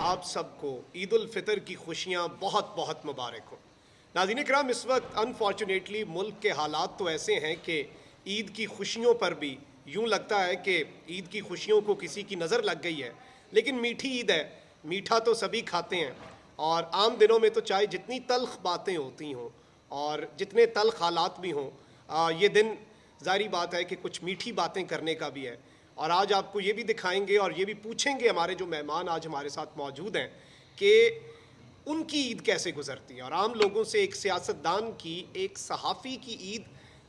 آپ سب کو عید الفطر کی خوشیاں بہت بہت مبارک ہوں. ناظرین کرام, اس وقت انفارچونیٹلی ملک کے حالات تو ایسے ہیں کہ عید کی خوشیوں پر بھی یوں لگتا ہے کہ عید کی خوشیوں کو کسی کی نظر لگ گئی ہے. لیکن میٹھی عید ہے, میٹھا تو سبھی کھاتے ہیں, اور عام دنوں میں تو چاہے جتنی تلخ باتیں ہوتی ہوں اور جتنے تلخ حالات بھی ہوں, یہ دن ظاہری بات ہے کہ کچھ میٹھی باتیں کرنے کا بھی ہے. اور آج آپ کو یہ بھی دکھائیں گے اور یہ بھی پوچھیں گے ہمارے جو مہمان آج ہمارے ساتھ موجود ہیں کہ ان کی عید کیسے گزرتی ہے, اور عام لوگوں سے ایک سیاستدان کی, ایک صحافی کی عید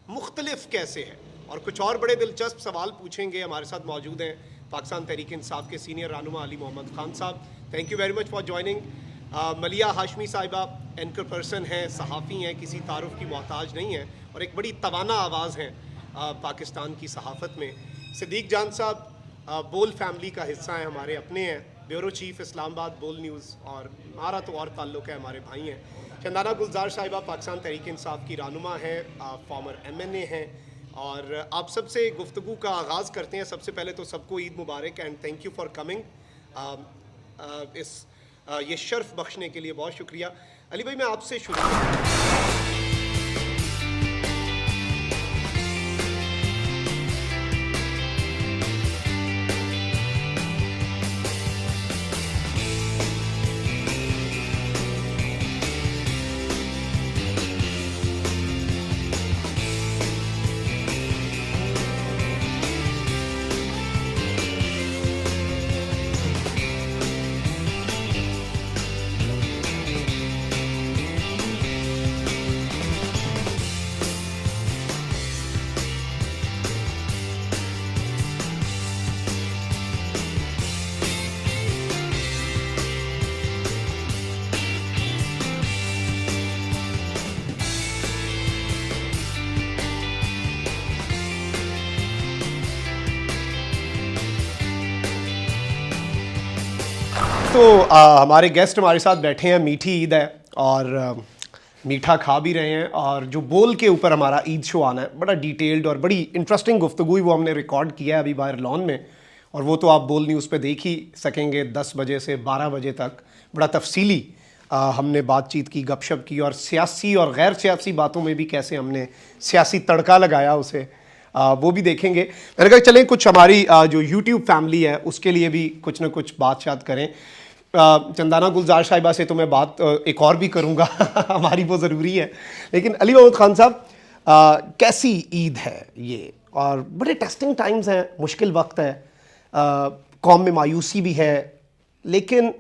مختلف کیسے ہے. اور کچھ اور بڑے دلچسپ سوال پوچھیں گے. ہمارے ساتھ موجود ہیں پاکستان تحریک انصاف کے سینئر رہنما علی محمد خان صاحب. Thank you very much for joining. Millia Hashmi صاحبہ اینکر پرسن ہیں, صحافی ہیں, کسی تعارف کی محتاج نہیں ہیں, اور ایک بڑی توانا آواز ہیں پاکستان کی صحافت میں. صدیق جان صاحب بول فیملی کا حصہ ہیں, ہمارے اپنے ہیں, بیورو چیف اسلام آباد بول نیوز, اور ہمارا تو اور تعلق ہے, ہمارے بھائی ہیں. چندانہ گلزار صاحبہ پاکستان تحریک انصاف کی رہنما ہیں, فارمر این ہیں. اور آپ سب سے گفتگو کا آغاز کرتے ہیں. سب سے پہلے تو سب کو عید مبارک and thank you for coming. یہ شرف بخشنے کے لیے بہت شکریہ. علی بھائی, میں آپ سے شروع کروں. تو ہمارے گیسٹ ہمارے ساتھ بیٹھے ہیں. میٹھی عید ہے اور میٹھا کھا بھی رہے ہیں, اور جو بول کے اوپر ہمارا عید شو آنا ہے, بڑا ڈیٹیلڈ اور بڑی انٹرسٹنگ گفتگو وہ ہم نے ریکارڈ کیا ہے ابھی باہر لان میں, اور وہ تو آپ بول نیوز پہ دیکھ ہی سکیں گے. 10 بجے سے 12 بجے تک بڑا تفصیلی ہم نے بات چیت کی, گپ شپ کی, اور سیاسی اور غیر سیاسی باتوں میں بھی کیسے ہم نے سیاسی تڑکا لگایا اسے, وہ بھی دیکھیں گے. میں نے کہا چلیں کچھ ہماری جو یوٹیوب فیملی ہے اس کے لیے بھی کچھ نہ کچھ بات شات کریں. چندانہ گلزار صاحبہ سے تو میں بات ایک اور بھی کروں گا, ہماری وہ ضروری ہے. لیکن علی محمد خان صاحب, کیسی عید ہے یہ, اور بڑے ٹیسٹنگ ٹائمز ہیں, مشکل وقت ہے, قوم میں مایوسی بھی ہے, لیکن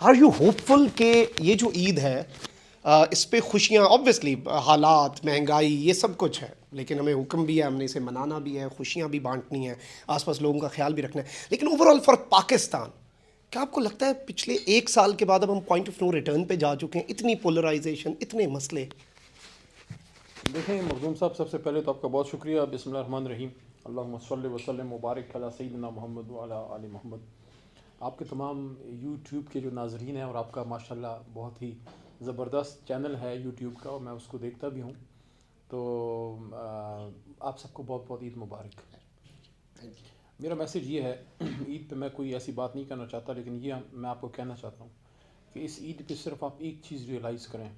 آر یو ہوپ فل کہ یہ جو عید ہے اس پہ خوشیاں, آبویسلی حالات, مہنگائی, یہ سب کچھ ہے, لیکن ہمیں حکم بھی ہے, ہم نے اسے منانا بھی ہے, خوشیاں بھی بانٹنی ہیں, آس پاس لوگوں کا خیال بھی رکھنا ہے. لیکن اوور آل فار پاکستان, کیا آپ کو لگتا ہے پچھلے 1 سال کے بعد اب ہم پوائنٹ آف نو ریٹرن پہ جا چکے ہیں؟ اتنی پولرائزیشن, اتنے مسئلے. دیکھیں مخدوم صاحب, سب سے پہلے تو آپ کا بہت شکریہ. بسم اللہ الرحمن الرحیم. اللہم صلی وسلم مبارک علی سیدنا محمد وعلی آل محمد. آپ کے تمام یوٹیوب کے جو ناظرین ہیں, اور آپ کا ماشاءاللہ بہت ہی زبردست چینل ہے یوٹیوب کا, اور میں اس کو دیکھتا بھی ہوں, تو آپ سب کو بہت بہت عید مبارک. میرا میسیج یہ ہے, عید پہ میں کوئی ایسی بات نہیں کرنا چاہتا, لیکن یہ میں آپ کو کہنا چاہتا ہوں کہ اس عید پہ صرف آپ ایک چیز ریئلائز کریں.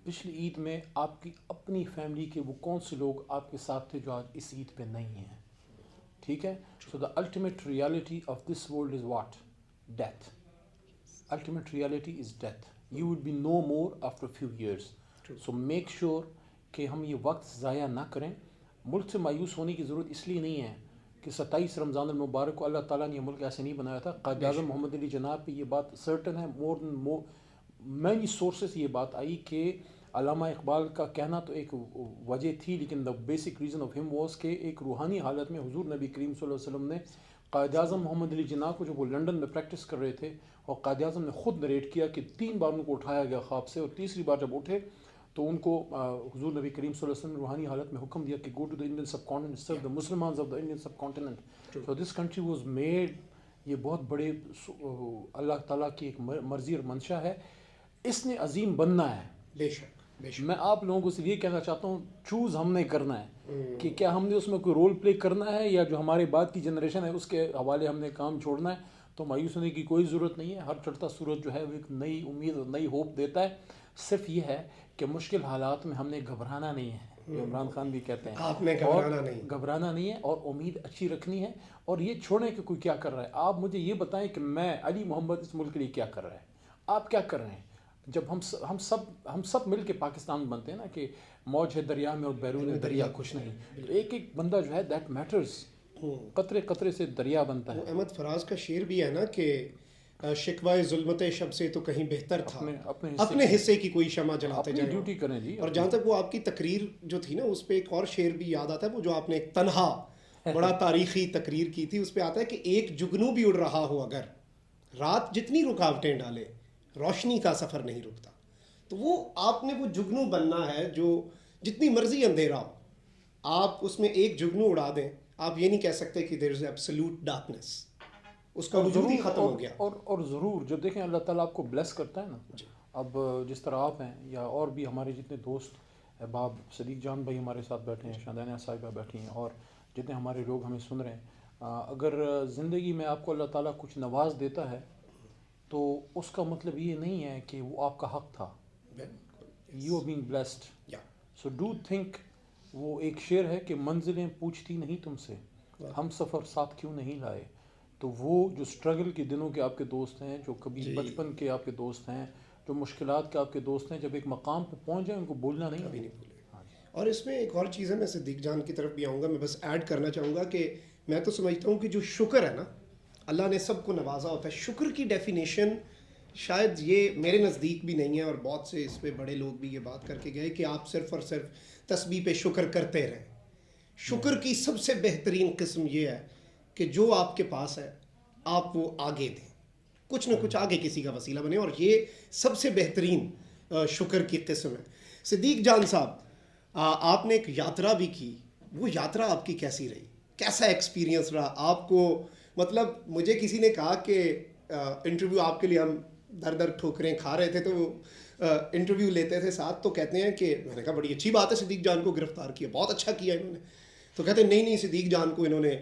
پچھلی عید میں آپ کی اپنی فیملی کے وہ کون سے لوگ آپ کے ساتھ تھے جو آج اس عید پہ نہیں ہیں. ٹھیک ہے, so the ultimate reality of this world is what? Death. Ultimate reality is death. You will be no more after few years. So make sure کہ ہم یہ وقت ضائع نہ کریں. ملک سے مایوس ہونے کی ضرورت اس لیے نہیں ہے کہ 27 رمضان المبارک کو اللہ تعالیٰ نے یہ ملک ایسے نہیں بنایا تھا. قائد اعظم محمد علی جناح پہ یہ بات سرٹن ہے, مینی سورسز یہ بات آئی کہ علامہ اقبال کا کہنا تو ایک وجہ تھی, لیکن دا بیسک ریزن آف ہم واز کہ ایک روحانی حالت میں حضور نبی کریم صلی اللہ علیہ وسلم نے قائد اعظم محمد علی جناح کو, جو وہ لنڈن میں پریکٹس کر رہے تھے, اور قائد اعظم نے خود نریٹ کیا کہ 3 بار ان کو اٹھایا گیا خواب سے, اور تیسری بار جب اٹھے تو ان کو حضور نبی کریم صلی اللہ علیہ وسلم نے روحانی حالت میں حکم دیا کہ go to the Indian subcontinent, serve the مسلمانز of the Indian subcontinent. So this country was made. یہ بہت بڑے اللہ تعالیٰ کی ایک مرضی اور منشا ہے. اس نے عظیم بننا ہے, بے شک. میں آپ لوگوں کو صرف یہ کہنا چاہتا ہوں چوز ہم نے کرنا ہے کہ کیا ہم نے اس میں کوئی رول پلے کرنا ہے یا جو ہمارے بعد کی جنریشن ہے اس کے حوالے ہم نے کام چھوڑنا ہے. تو مایوس ہونے کی کوئی ضرورت نہیں ہے. ہر چڑھتا سورج جو ہے وہ ایک نئی امید اور نئی ہوپ دیتا ہے. صرف یہ ہے کہ مشکل حالات میں ہم نے گھبرانا نہیں ہے, جو عمران خان بھی کہتے ہیں, آپ نے گھبرانا نہیں ہے اور امید اچھی رکھنی ہے, اور یہ چھوڑیں کہ کوئی کیا کر رہا ہے. آپ مجھے یہ بتائیں کہ میں علی محمد اس ملک کے لیے کیا کر رہا ہے, آپ کیا کر رہے ہیں. جب ہم سب مل کے پاکستان بنتے ہیں نا کہ موج ہے دریا میں اور بیرون دریا کچھ نہیں, تو ایک ایک بندہ جو ہے دیٹ میٹرز, قطرے قطرے سے دریا بنتا ہے. احمد فراز کا شعر بھی ہے نا کہ شکوائے ظلمت شب سے تو کہیں بہتر تھا اپنے حصے کی کوئی شمع جلاتے جائیں, ڈیوٹی کریں جی. اور جہاں تک وہ آپ کی تقریر جو تھی نا اس پہ ایک اور شعر بھی یاد آتا ہے, وہ جو آپ نے ایک تنہا بڑا تاریخی تقریر کی تھی, اس پہ آتا ہے کہ ایک جگنو بھی اڑ رہا ہو اگر رات جتنی رکاوٹیں ڈالے روشنی کا سفر نہیں رکتا. تو وہ آپ نے وہ جگنو بننا ہے جو جتنی مرضی اندھیرا ہو آپ اس میں ایک جگنو اڑا دیں, آپ یہ نہیں کہہ سکتے کہ دیر از ایبسلیوٹ ڈارکنیس, اس کا وجود ہی ختم ہو گیا. اور ضرور جب دیکھیں اللہ تعالیٰ آپ کو بلیس کرتا ہے نا, اب جس طرح آپ ہیں یا اور بھی ہمارے جتنے دوست احباب, صدیق جان بھائی ہمارے ساتھ بیٹھے ہیں, شاندانیہ صاحبہ بیٹھی ہیں, اور جتنے ہمارے لوگ ہمیں سن رہے ہیں, اگر زندگی میں آپ کو اللہ تعالیٰ کچھ نواز دیتا ہے تو اس کا مطلب یہ نہیں ہے کہ وہ آپ کا حق تھا. You being blessed, so do think. وہ ایک شعر ہے کہ منزلیں پوچھتی نہیں تم سے, ہم سفر ساتھ کیوں نہیں لائے. تو وہ جو اسٹرگل کے دنوں کے آپ کے دوست ہیں, جو کبھی بچپن کے آپ کے دوست ہیں, جو مشکلات کے آپ کے دوست ہیں, جب ایک مقام پہ پہنچ جائیں ان کو بھولنا نہیں بھولے. اور اس میں ایک اور چیز ہے, میں صدیق جان کی طرف بھی آؤں گا, میں بس ایڈ کرنا چاہوں گا کہ میں تو سمجھتا ہوں کہ جو شکر ہے نا, اللہ نے سب کو نوازا ہوتا ہے, شکر کی ڈیفینیشن شاید یہ میرے نزدیک بھی نہیں ہے, اور بہت سے اس پہ بڑے لوگ بھی یہ بات کر کے گئے کہ آپ صرف اور صرف تسبیح پہ شکر کرتے رہیں. شکر کی سب سے بہترین قسم یہ ہے کہ جو آپ کے پاس ہے آپ وہ آگے دیں, کچھ نہ کچھ آگے کسی کا وسیلہ بنے, اور یہ سب سے بہترین شکر کی قسم ہے. صدیق جان صاحب, آپ نے ایک یاترا بھی کی, وہ یاترا آپ کی کیسی رہی, کیسا ایکسپیرینس رہا آپ کو؟ مطلب مجھے کسی نے کہا کہ انٹرویو آپ کے لیے ہم در در ٹھوکریں کھا رہے تھے, تو وہ انٹرویو لیتے تھے ساتھ, تو کہتے ہیں کہ میں نے کہا بڑی اچھی بات ہے صدیق جان کو گرفتار کیا, بہت اچھا کیا انہوں نے. تو کہتے ہیں نہیں صدیق جان کو انہوں نے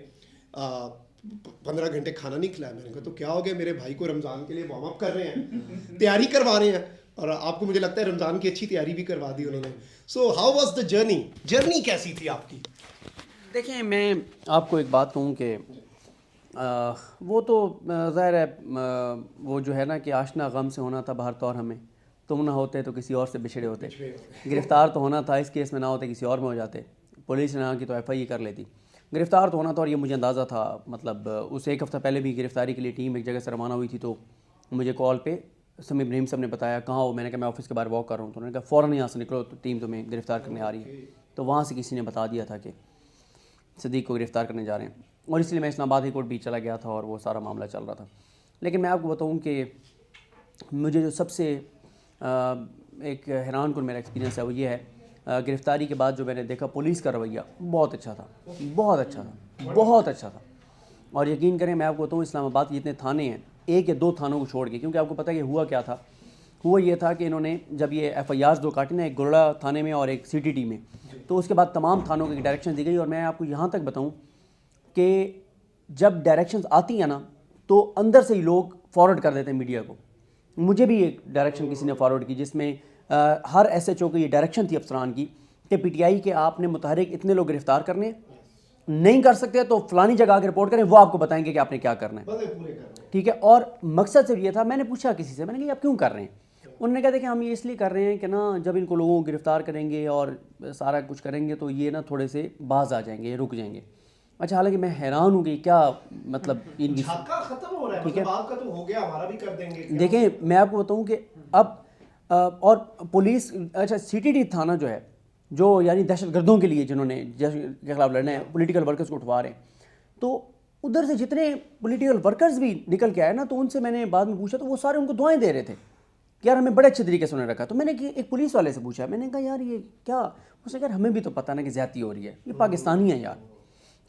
15 گھنٹے کھانا نہیں کھلایا. میں نے کہا تو کیا ہو گیا, میرے بھائی کو رمضان کے لیے وارم اپ کر رہے ہیں, تیاری کروا رہے ہیں, اور آپ کو مجھے لگتا ہے رمضان کی اچھی تیاری بھی کروا دی انہوں نے. So how was the journey کیسی تھی آپ کی؟ دیکھیں میں آپ کو ایک بات کہوں کہ وہ تو ظاہر ہے وہ جو ہے نا کہ آشنا غم سے ہونا تھا بہر طور ہمیں, تم نہ ہوتے تو کسی اور سے بچھڑے ہوتے. گرفتار تو ہونا تھا, اس کیس میں نہ ہوتے کسی اور میں ہو جاتے, پولیس نے نہ کی تو ایف آئی کر لیتی. گرفتار تو ہونا تھا, اور یہ مجھے اندازہ تھا. مطلب اس ایک ہفتہ پہلے بھی گرفتاری کے لیے ٹیم ایک جگہ سے روانہ ہوئی تھی, تو مجھے کال پہ سمی ابراہیم صاحب نے بتایا کہاں ہو. میں نے کہا میں آفس کے باہر واک کر رہا ہوں. تو انہوں نے کہا فوراً یہاں سے نکلو, تو ٹیم تمہیں گرفتار کرنے آ رہی ہے. تو وہاں سے کسی نے بتا دیا تھا کہ صدیق کو گرفتار کرنے جا رہے ہیں, اور اس لیے میں اسلام آباد ہائی کورٹ بھی چلا گیا تھا, اور وہ سارا معاملہ چل رہا تھا. لیکن میں آپ کو بتاؤں کہ مجھے جو سب سے ایک حیران کن میرا ایکسپیرینس ہے وہ یہ ہے, گرفتاری کے بعد جو میں نے دیکھا پولیس کا رویہ بہت اچھا تھا, بہت اچھا تھا, بہت اچھا تھا. اور یقین کریں میں آپ کو بتاؤں اسلام آباد کے جتنے تھانے ہیں, ایک یا دو تھانوں کو چھوڑ کے, کیونکہ آپ کو پتہ ہے کہ ہوا کیا تھا. ہوا یہ تھا کہ انہوں نے جب یہ ایف آئی آرز دو کاٹی نا, ایک گرڑا تھانے میں اور ایک سی ٹی ٹی میں, تو اس کے بعد تمام تھانوں کی ڈائریکشن دی گئی. اور میں آپ کو یہاں تک بتاؤں کہ جب ڈائریکشنز آتی ہیں نا تو اندر سے ہی لوگ فارورڈ کر دیتے ہیں میڈیا کو. مجھے بھی ایک ڈائریکشن کسی نے فارورڈ کی, جس میں ہر ایس ایچ او کی یہ ڈائریکشن تھی افسران کی کہ پی ٹی آئی کے آپ نے متحرک اتنے لوگ گرفتار کرنے, نہیں کر سکتے تو فلانی جگہ آ کے رپورٹ کریں, وہ آپ کو بتائیں گے کہ آپ نے کیا کرنا ہے. ٹھیک ہے, اور مقصد صرف یہ تھا. میں نے پوچھا کسی سے, میں نے کہا آپ کیوں کر رہے ہیں؟ انہوں نے کہا تھا کہ ہم یہ اس لیے کر رہے ہیں کہ نا جب ان کو لوگوں کو گرفتار کریں گے اور سارا کچھ کریں گے تو یہ نا تھوڑے سے باز آ جائیں گے, یہ رک جائیں گے. اچھا, حالانکہ میں حیران ہوں کہ کیا مطلب ان کی ختم ہو رہا ہے, مطلب آپ کا تو ہو گیا, ہمارا بھی کر دیں گے. دیکھیں میں آپ کو بتاؤں کہ اب اور پولیس, اچھا سی ٹی ٹی تھانہ جو ہے, جو یعنی دہشت گردوں کے لیے جنہوں نے کے خلاف لڑنا ہے, پولیٹیکل ورکرز کو اٹھوا رہے ہیں, تو ادھر سے جتنے پولیٹیکل ورکرز بھی نکل کے آئے نا, تو ان سے میں نے بعد میں پوچھا تو وہ سارے ان کو دعائیں دے رہے تھے کہ یار ہمیں بڑے اچھے طریقے سے انہوں نے رکھا. تو میں نے ایک پولیس والے سے پوچھا, میں نے کہا یار یہ کیا؟ اس نے کہا ہمیں بھی تو پتہ نا کہ زیادتی ہو رہی ہے, یہ پاکستانی ہیں یار.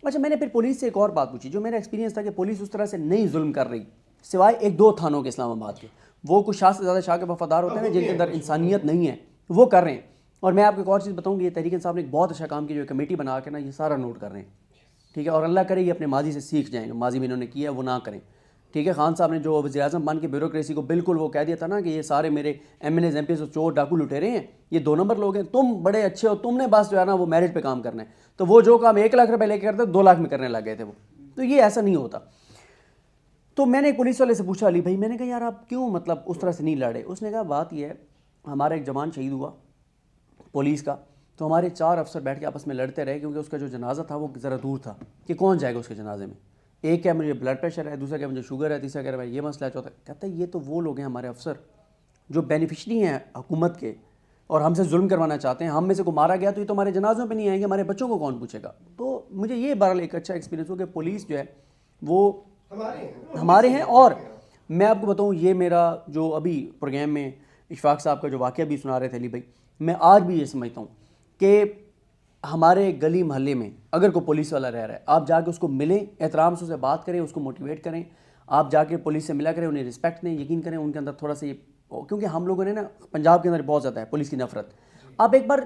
اچھا, میں نے پھر پولیس سے ایک اور بات پوچھی, جو میرا ایکسپیرینس تھا کہ پولیس اس طرح سے نہیں ظلم کر رہی سوائے ایک دو تھانوں کے اسلام آباد کے. وہ کچھ شاہ سے زیادہ شاہ کے وفادار ہوتے ہیں نا, جن کے اندر انسانیت نہیں ہے, وہ کر رہے ہیں. اور میں آپ کو ایک اور چیز بتاؤں گی, یہ تحریک انصاف نے ایک بہت اچھا کام کیا, جو کمیٹی بنا کے نا یہ سارا نوٹ کر رہے ہیں, ٹھیک ہے, اور اللہ کرے یہ اپنے ماضی سے سیکھ جائیں, جو ماضی میں انہوں نے کیا وہ نہ کریں, ٹھیک ہے. خان صاحب نے جو وزیر اعظم بن کے بیوروکریسی کو بالکل وہ کہہ دیا تھا نا کہ یہ سارے میرے M L As M Ps اور چور ڈاکو لٹیرے ہیں, یہ 2 نمبر لوگ ہیں, تم بڑے اچھے ہو, تم نے بس جو ہے نا وہ میرٹ پہ کام کرنا ہے, تو وہ جو کام 1 لاکھ روپے لے کے کرتے 2 لاکھ میں کرنے لگ گئے تھے وہ. تو یہ ایسا نہیں ہوتا. تو میں نے ایک پولیس والے سے پوچھا, علی بھائی, میں نے کہا یار آپ کیوں مطلب اس طرح سے نہیں لڑے؟ اس نے کہا بات یہ ہے, ہمارا ایک جوان شہید ہوا پولیس کا, تو ہمارے 4 افسر بیٹھ کے آپس میں لڑتے رہے, کیونکہ اس کا جو جنازہ تھا وہ ذرا دور تھا کہ کون جائے گا اس کے جنازے میں. ایک کہہ مجھے بلڈ پریشر ہے, دوسرا کہہ مجھے شوگر ہے, تیسرا کہہ رہا ہے یہ مسئلہ ہے, چوتھا کہتا ہے یہ تو وہ لوگ ہیں ہمارے افسر جو بینیفیشری ہیں حکومت کے اور ہم سے ظلم کروانا چاہتے ہیں, ہم میں سے کو مارا گیا تو یہ تو ہمارے جنازوں پہ نہیں آئیں گے, ہمارے بچوں کو کون پوچھے گا. تو مجھے یہ بہرحال ایک اچھا ایکسپیرینس ہو کہ پولیس جو ہے وہ ہمارے ہیں. اور میں آپ کو بتاؤں, یہ میرا جو ابھی پروگرام میں اشفاق صاحب کا جو واقعہ بھی سنا رہے تھے علی بھائی, میں آج بھی یہ سمجھتا ہوں کہ ہمارے گلی محلے میں اگر کوئی پولیس والا رہ رہا ہے, آپ جا کے اس کو ملیں, احترام سے اسے بات کریں, اس کو موٹیویٹ کریں, آپ جا کے پولیس سے ملا کریں, انہیں رسپیکٹ دیں, یقین کریں ان کے اندر تھوڑا سا یہ, کیونکہ ہم لوگوں نے نا پنجاب کے اندر بہت زیادہ ہے پولیس کی نفرت. آپ ایک بار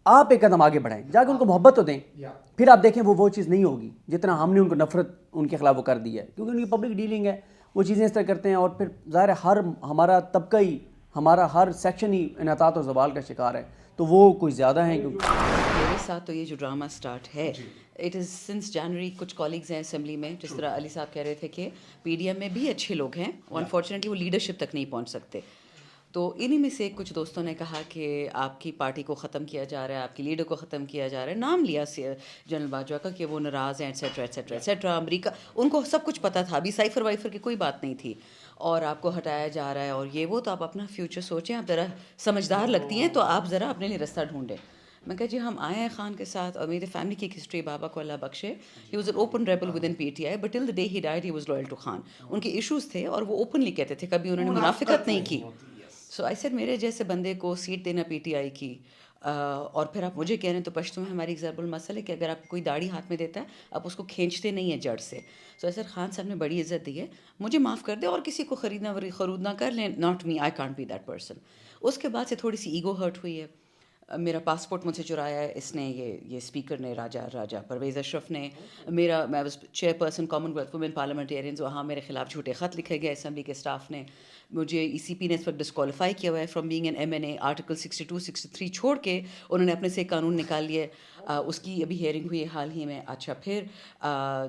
آپ ایک قدم آگے بڑھائیں, جا کے ان کو محبت تو دیں, پھر آپ دیکھیں وہ چیز نہیں ہوگی جتنا ہم نے ان کو نفرت ان کے خلاف وہ کر دی ہے, کیونکہ ان کی پبلک ڈیلنگ ہے, وہ چیزیں اس طرح کرتے ہیں. اور پھر ظاہر ہے ہمارا طبقہ ہی, ہمارا ہر سیکشن ہی انحطاط اور زوال کا شکار ہے, تو وہ کوئی زیادہ ہیں. میرے ساتھ تو یہ جو ڈرامہ سٹارٹ ہے, اٹ از سنس جنوری. کچھ کالیگز ہیں اسمبلی میں, جس طرح علی صاحب کہہ رہے تھے کہ پی ڈی ایم میں بھی اچھے لوگ ہیں, انفارچونیٹلی وہ لیڈرشپ تک نہیں پہنچ سکتے. تو انہی میں سے کچھ دوستوں نے کہا کہ آپ کی پارٹی کو ختم کیا جا رہا ہے, آپ کی لیڈر کو ختم کیا جا رہا ہے. نام لیا جنرل باجوہ کا کہ وہ ناراض ہیں, ایٹسیٹرا ایٹسیٹرا ایٹسیٹرا. امریکہ, ان کو سب کچھ پتہ تھا, ابھی سائفر وائفر کی کوئی بات نہیں تھی, اور آپ کو ہٹایا جا رہا ہے اور یہ وہ. تو آپ اپنا فیوچر سوچیں, آپ ذرا سمجھدار لگتی ہیں, تو آپ ذرا اپنے لیے رستہ ڈھونڈیں. میں کہا جی ہم آئے ہیں خان کے ساتھ, اور میری فیملی کی ایک ہسٹری, بابا کو اللہ بخشے, he was an open rebel within P T I, but till the day he died he was loyal to Khan. ان کے ایشوز تھے اور وہ اوپنلی کہتے تھے, کبھی انہوں نے منافقت نہیں کی. سو آئی سیڈ میرے جیسے بندے کو سیٹ دینا پی ٹی آئی کی, اور پھر آپ مجھے کہہ رہے ہیں, تو پشتو میں ہماری ایک ضرب المثل ہے کہ اگر آپ کو کوئی داڑھی ہاتھ میں دیتا ہے, آپ اس کو کھینچتے نہیں ہیں جڑ سے. سو ایسر خان صاحب نے بڑی عزت دی ہے, مجھے معاف کر دے, اور کسی کو خرودنا کر لیں, not me, I can't be that person. اس کے بعد سے تھوڑی سی ایگو ہرٹ ہوئی ہے. میرا پاسپورٹ مجھ سے چرایا ہے اس نے, یہ اسپیکر نے, راجا پرویز اشرف نے. میں was chairperson Commonwealth women parliamentarians, وہاں میرے خلاف جھوٹے خط لکھے گئے اسمبلی کے اسٹاف نے. مجھے ای سی پی نے اس وقت ڈسکوالیفائی کیا ہوا ہے from being an M N A. Article 62 63 چھوڑ کے انہوں نے اپنے سے ایک قانون نکال لیے, اس کی ابھی ہیئرنگ ہوئی ہے حال ہی میں. اچھا, پھر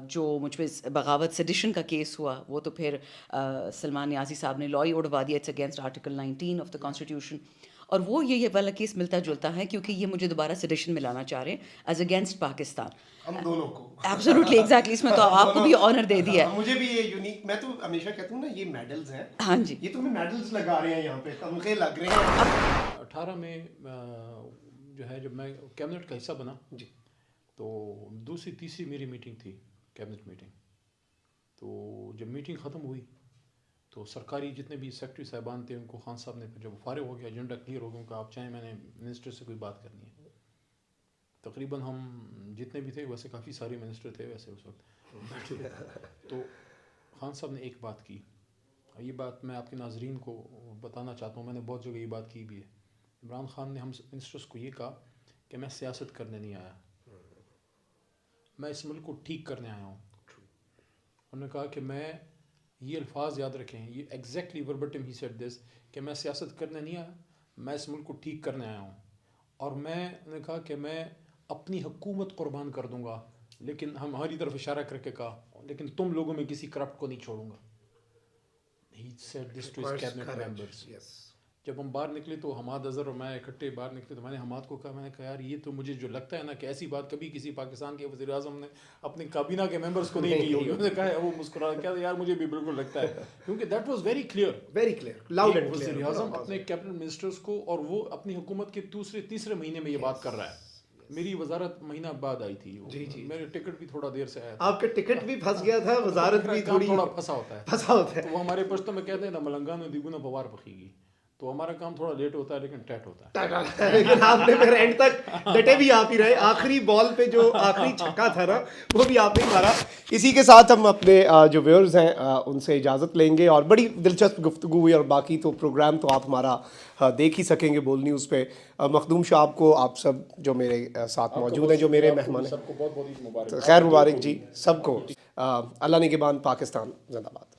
جو مجھ پہ بغاوت سیڈیشن کا کیس ہوا, وہ تو پھر سلمان نیازی صاحب نے لا ہی اڑوا دیا, it's against article 19 of the constitution. اور وہ یہ والا کیس ملتا جلتا ہے, کیونکہ یہ مجھے دوبارہ سیڈیشن میں لانا چاہ رہے ہیں ایز اگینسٹ پاکستان. ہم دونوں کو ایبسولوٹلی ایگزیکٹلی, اس میں تو آپ کو بھی آنر دے دیا ہے. مجھے بھی یہ یونیک, میں تو ہمیشہ کہتا ہوں نا یہ میڈلز ہیں. ہاں جی, یہ تمہیں میڈلز لگا رہے ہیں یہاں پہ, تمغے لگ رہے ہیں. 18 میں جو ہے جب میں کیبنٹ کا حصہ بنا جی, تو دوسری تیسری میری میٹنگ تھی, کیبنٹ میٹنگ. تو جب میٹنگ ختم ہوئی تو سرکاری جتنے بھی سیکرٹری صاحبان تھے, ان کو خان صاحب نے پھر جب فارغ ہو گیا, ایجنڈا کلیئر ہو گیا, ان کا آپ چاہیں میں نے منسٹر سے کوئی بات کرنی ہے. تقریباً ہم جتنے بھی تھے, ویسے کافی سارے منسٹر تھے ویسے اس وقت, تو خان صاحب نے ایک بات کی, یہ بات میں آپ کے ناظرین کو بتانا چاہتا ہوں, میں نے بہت جگہ یہ بات کی بھی ہے. عمران خان نے ہم منسٹرس کو یہ کہا کہ میں سیاست کرنے نہیں آیا, میں اس ملک کو ٹھیک کرنے آیا ہوں. انہوں نے کہا کہ میں, یہ الفاظ یاد رکھیں, یہ ایگزیکٹلی وربٹم ہی سیڈ دس, کہ میں سیاست کرنے نہیں آیا, میں اس ملک کو ٹھیک کرنے آیا ہوں. اور میں نے کہا کہ میں اپنی حکومت قربان کر دوں گا, لیکن ہماری طرف اشارہ کر کے کہا, لیکن تم لوگوں میں کسی کرپٹ کو نہیں چھوڑوں گا. He said this to his cabinet members. جب ہم باہر نکلے تو حماد اظہر اور میں اکٹھے باہر نکلے, تو میں نے حماد کو کہا, میں نے کہا یار یہ تو مجھے جو لگتا ہے نا کہ ایسی بات کبھی کسی پاکستان کے وزیر اعظم نے اپنے کابینہ کے ممبرس کو نہیں کی ہوگی. انہوں نے کہا, وہ مسکرا کیا یار مجھے بھی بالکل لگتا ہے, کیونکہ that was very clear, loud and وزیر اعظم اپنے کیبنٹ منسٹرس کو, اور وہ اپنی حکومت کے تیسرے مہینے میں یہ بات کر رہا ہے. میری وزارت مہینہ بعد آئی تھی, میرے ٹکٹ بھی تھوڑا دیر سے آیا تھا. آپ کا ٹکٹ بھی پھنس گیا تھا, وزارت بھی تھوڑا پھنسا ہوتا ہے. پھنسا ہوتا ہے. تو وہ ہمارے پشتوں میں کہتے ہیں نا, ملنگانو دیگونا بوار پخیگی, تو ہمارا کام تھوڑا لیٹ ہوتا ہے لیکن ٹیٹ ہوتا ہے. لیکن آپ نے پھر اینڈ تک ڈٹے بھی آپ ہی رہے. آخری بال پہ جو آخری چھکا تھا نا وہ بھی آپ نے مارا. اسی کے ساتھ ہم اپنے جو ویورز ہیں ان سے اجازت لیں گے, اور بڑی دلچسپ گفتگو ہوئی, اور باقی تو پروگرام تو آپ ہمارا دیکھ ہی سکیں گے بول نیوز پہ. مخدوم شاہ آپ کو, آپ سب جو میرے ساتھ موجود ہیں, جو میرے مہمان ہیں, سب کو بہت بہت عید مبارک. خیر مبارک جی سب کو. اللہ نگہبان. پاکستان زندہ باد.